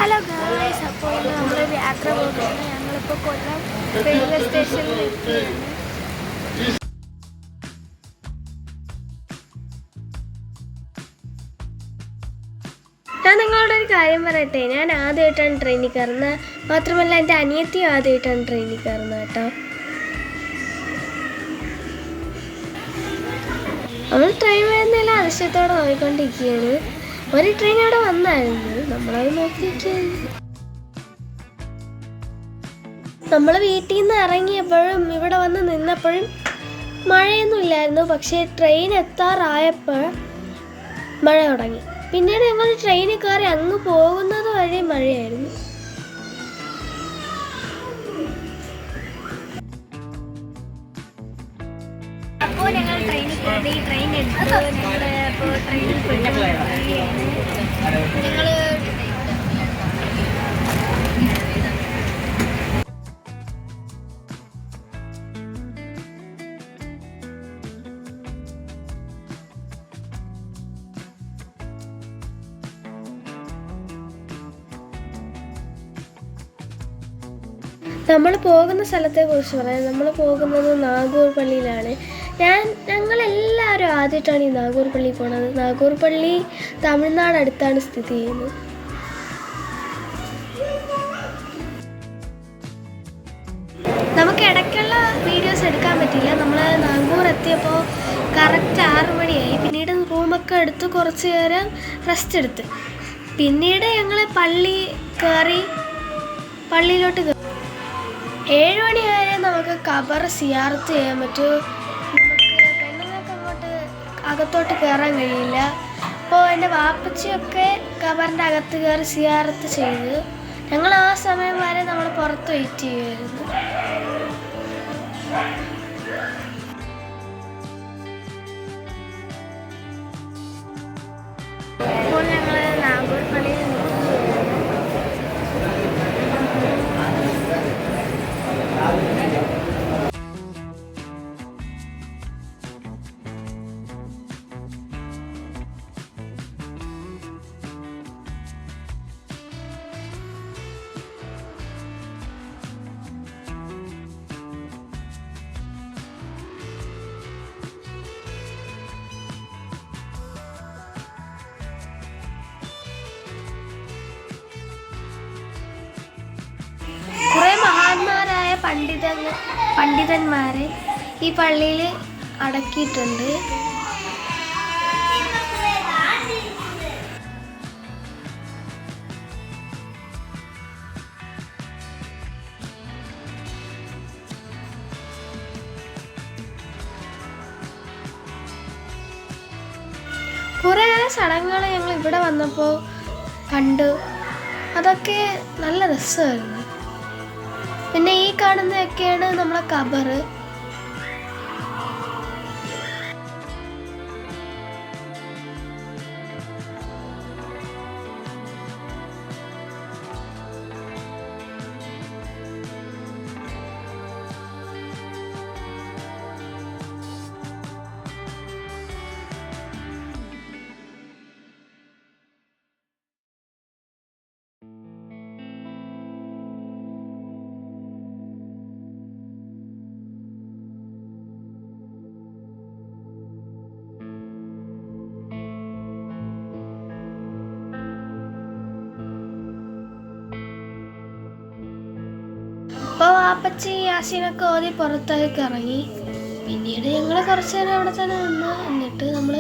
Hello guys, അപ്പോൾ ഇന്ന് നമ്മളൊരു യാത്ര പോകുകയാണ്. ഞങ്ങളിപ്പോൾ കൊല്ലം റെയിൽവേ സ്റ്റേഷനിൽ എത്തിയാണ്. ഞാൻ നിങ്ങളോടൊരു കാര്യം പറയട്ടെ, ഞാൻ ആദ്യമായിട്ടാണ് ട്രെയിനിൽ കയറുന്നത്. മാത്രമല്ല എൻ്റെ അനിയത്തിയും ആദ്യമായിട്ടാണ് ട്രെയിനിൽ കയറുന്നത് കേട്ടോ. നമ്മൾ ട്രെയിൻ വരുന്നില്ല അതിശയത്തോടെ നോക്കിക്കൊണ്ടിരിക്കുകയാണ്. ഒരു ട്രെയിൻ അവിടെ വന്നായിരുന്നു, നമ്മളത് നോക്കിയിരിക്കുകയാണ്. നമ്മൾ വീട്ടിൽ നിന്ന് ഇറങ്ങിയപ്പോഴും ഇവിടെ വന്ന് നിന്നപ്പോഴും മഴയൊന്നും ഇല്ലായിരുന്നു. പക്ഷേ ട്രെയിൻ എത്താറായപ്പോൾ മഴ തുടങ്ങി. പിന്നീട് ഞങ്ങൾ ട്രെയിനിൽ കയറി അങ്ങ് പോകുന്നത് വരെ മഴയായിരുന്നു. അപ്പോൾ ഞങ്ങൾ ട്രെയിനിൽ കയറി, ട്രെയിൻ എടുത്തു. ഞങ്ങൾ ഇപ്പോൾ ട്രെയിനിൽ ഞങ്ങൾ നമ്മൾ പോകുന്ന സ്ഥലത്തെക്കുറിച്ച് പറയാം. നമ്മൾ പോകുന്നത് നാഗൂർ പള്ളിയിലാണ്. ഞങ്ങളെല്ലാവരും ആദ്യമായിട്ടാണ് ഈ നാഗൂർ പള്ളി പോണത്. നാഗൂർ പള്ളി തമിഴ്നാട് അടുത്താണ് സ്ഥിതി ചെയ്യുന്നത്. നമുക്ക് ഇടയ്ക്കുള്ള വീഡിയോസ് എടുക്കാൻ പറ്റില്ല. നമ്മൾ നാഗൂർ എത്തിയപ്പോൾ കറക്റ്റ് 6 മണിയായി. പിന്നീട് റൂമൊക്കെ എടുത്ത് കുറച്ച് നേരം റെസ്റ്റ് എടുത്ത് പിന്നീട് ഞങ്ങൾ പള്ളി കയറി. പള്ളിയിലോട്ട് 7 മണി വരെ നമുക്ക് ഖബർ സിയാറത്ത് ചെയ്യാൻ പറ്റൂ. നമുക്ക് പെണ്ണുങ്ങൾക്ക് അങ്ങോട്ട് അകത്തോട്ട് കയറാൻ കഴിയില്ല. അപ്പോൾ എൻ്റെ വാപ്പച്ചിയൊക്കെ ഖബറിൻ്റെ അകത്ത് കയറി സിയാറത്ത് ചെയ്തു. ഞങ്ങൾ ആ സമയം വരെ നമ്മൾ പുറത്ത് വെയിറ്റ് ചെയ്യുമായിരുന്നു. അപ്പോൾ ഞങ്ങൾ നാഗൂർ പള്ളിയിൽ പണ്ഡിതന്മാരെ ഈ പള്ളിയിൽ അടക്കിയിട്ടുണ്ട്. കുറേയേറെ ചടങ്ങുകൾ ഞങ്ങൾ ഇവിടെ വന്നപ്പോൾ കണ്ടു. അതൊക്കെ നല്ല രസമായിരുന്നു. പിന്നെ ഈ കാണുന്നതൊക്കെയാണ് നമ്മളെ ഖബർ. അപ്പോൾ വാപ്പച്ചി യാസീനൊക്കെ ഓതി പുറത്തേക്ക് ഇറങ്ങി. പിന്നീട് ഞങ്ങൾ കുറച്ച് നേരം അവിടെ തന്നെ നിന്ന്. എന്നിട്ട് നമ്മൾ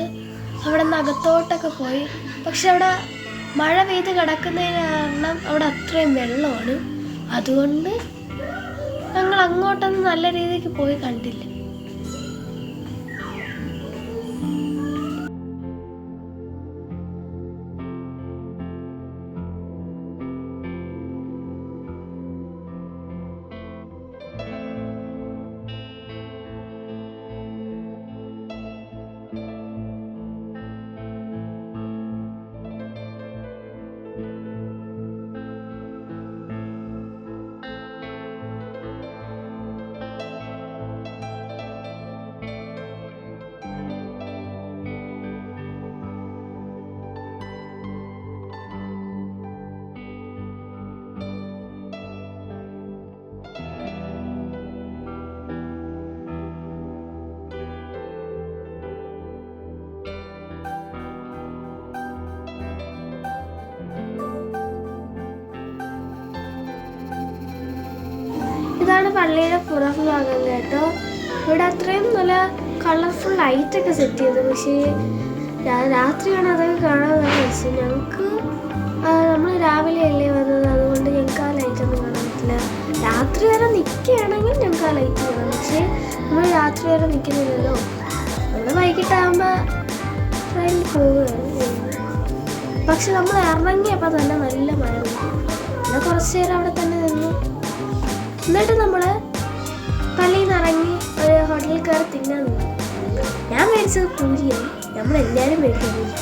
അവിടെ നിന്ന് അകത്തോട്ടൊക്കെ പോയി. പക്ഷെ അവിടെ മഴ പെയ്ത് കിടക്കുന്നതിന് കാരണം അവിടെ അത്രയും വെള്ളമാണ്. അതുകൊണ്ട് ഞങ്ങൾ അങ്ങോട്ടൊന്നും നല്ല രീതിക്ക് പോയി കണ്ടില്ല. പള്ളിയുടെ പുറം ഭാഗം കേട്ടോ. ഇവിടെ അത്രയും നല്ല കളർഫുൾ ലൈറ്റൊക്കെ സെറ്റ് ചെയ്തു. പക്ഷേ രാത്രിയാണ് അതൊക്കെ കാണാൻ നല്ല രസം. ഞങ്ങൾക്ക് നമ്മൾ രാവിലെ അല്ലേ വന്നത്, അതുകൊണ്ട് ഞങ്ങൾക്ക് ആ ലൈറ്റൊന്നും കാണാൻ പറ്റില്ല. രാത്രി വരെ നിൽക്കുകയാണെങ്കിൽ ഞങ്ങൾക്ക് ആ ലൈറ്റ് കാണാം. പക്ഷേ നമ്മൾ രാത്രി വരെ നിൽക്കുന്നില്ലല്ലോ. നമ്മൾ വൈകിട്ടാകുമ്പോൾ ട്രെയിനിൽ പോവുകയാണ്. പക്ഷെ നമ്മൾ ഇറങ്ങിയപ്പോൾ തന്നെ നല്ല മഴ പെയ്തു. പിന്നെ കുറച്ച് നേരം അവിടെ തന്നെ നിന്നു. എന്നിട്ട് നമ്മൾ പള്ളിയിൽ നിന്ന് ഇറങ്ങി ഒരു ഹോട്ടലിൽ കയറി തിന്നാൻ നിന്നു. ഞാൻ മേടിച്ചത് പൂരിയായി. നമ്മളെല്ലാവരും മേടിക്കാൻ പൂരി.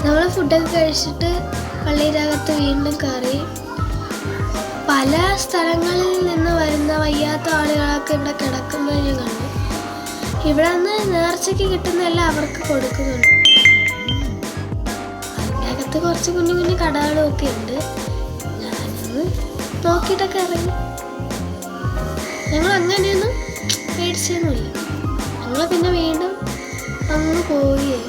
നമ്മൾ ഫുഡൊക്കെ കഴിച്ചിട്ട് പള്ളിയിലകത്ത് വീണ്ടും കയറി. പല സ്ഥലങ്ങളിൽ നിന്ന് വരുന്ന വയ്യാത്ത ആളുകളൊക്കെ ഇവിടെ കിടക്കുന്നത് ഞാൻ കണ്ടു. ഇവിടെ നിന്ന് നേർച്ചയ്ക്ക് കിട്ടുന്നതെല്ലാം അവർക്ക് കൊടുക്കുന്നുണ്ട്. അതിൻ്റെ അകത്ത് കുറച്ച് കുഞ്ഞു കുഞ്ഞു കടകളും ഒക്കെ ഉണ്ട്. ഞാനൊന്ന് നോക്കിയിട്ടൊക്കെ ഇറങ്ങി. ഞങ്ങൾ അങ്ങനെയൊന്നും മേടിച്ചൊന്നുമില്ല. ഞങ്ങൾ പിന്നെ വീണ്ടും അങ്ങ് പോവുകയായി.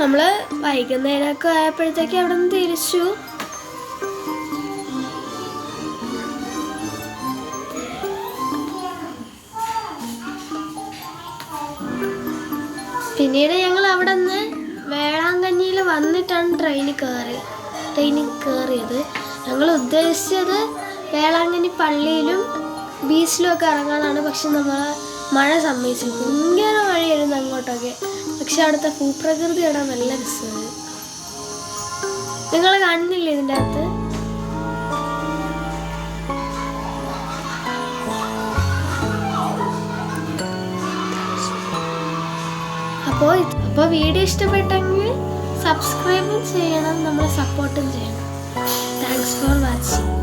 നമ്മൾ വൈകുന്നേരമൊക്കെ ആയപ്പോഴത്തേക്ക് അവിടെ നിന്ന് തിരിച്ചു. പിന്നീട് ഞങ്ങൾ അവിടെ നിന്ന് വേളാങ്കണ്ണിയിൽ വന്നിട്ടാണ് ട്രെയിനിൽ കയറിയത്. ഞങ്ങൾ ഉദ്ദേശിച്ചത് വേളാങ്കണ്ണി പള്ളിയിലും ബീച്ചിലും ഒക്കെ ഇറങ്ങാനാണ്. പക്ഷെ നമ്മൾ മഴ സമ്മതിച്ചു. ഭയങ്കര മഴയായിരുന്നു അങ്ങോട്ടൊക്കെ. പക്ഷെ അവിടുത്തെ ഭൂപ്രകൃതി ഇടാൻ നല്ല രസമാണ്. നിങ്ങൾ കാണുന്നില്ലേ ഇതിൻ്റെ അകത്ത്? അപ്പോൾ വീഡിയോ ഇഷ്ടപ്പെട്ടെങ്കിൽ സബ്സ്ക്രൈബും ചെയ്യണം, നമ്മളെ സപ്പോർട്ടും ചെയ്യണം. Thanks for watching.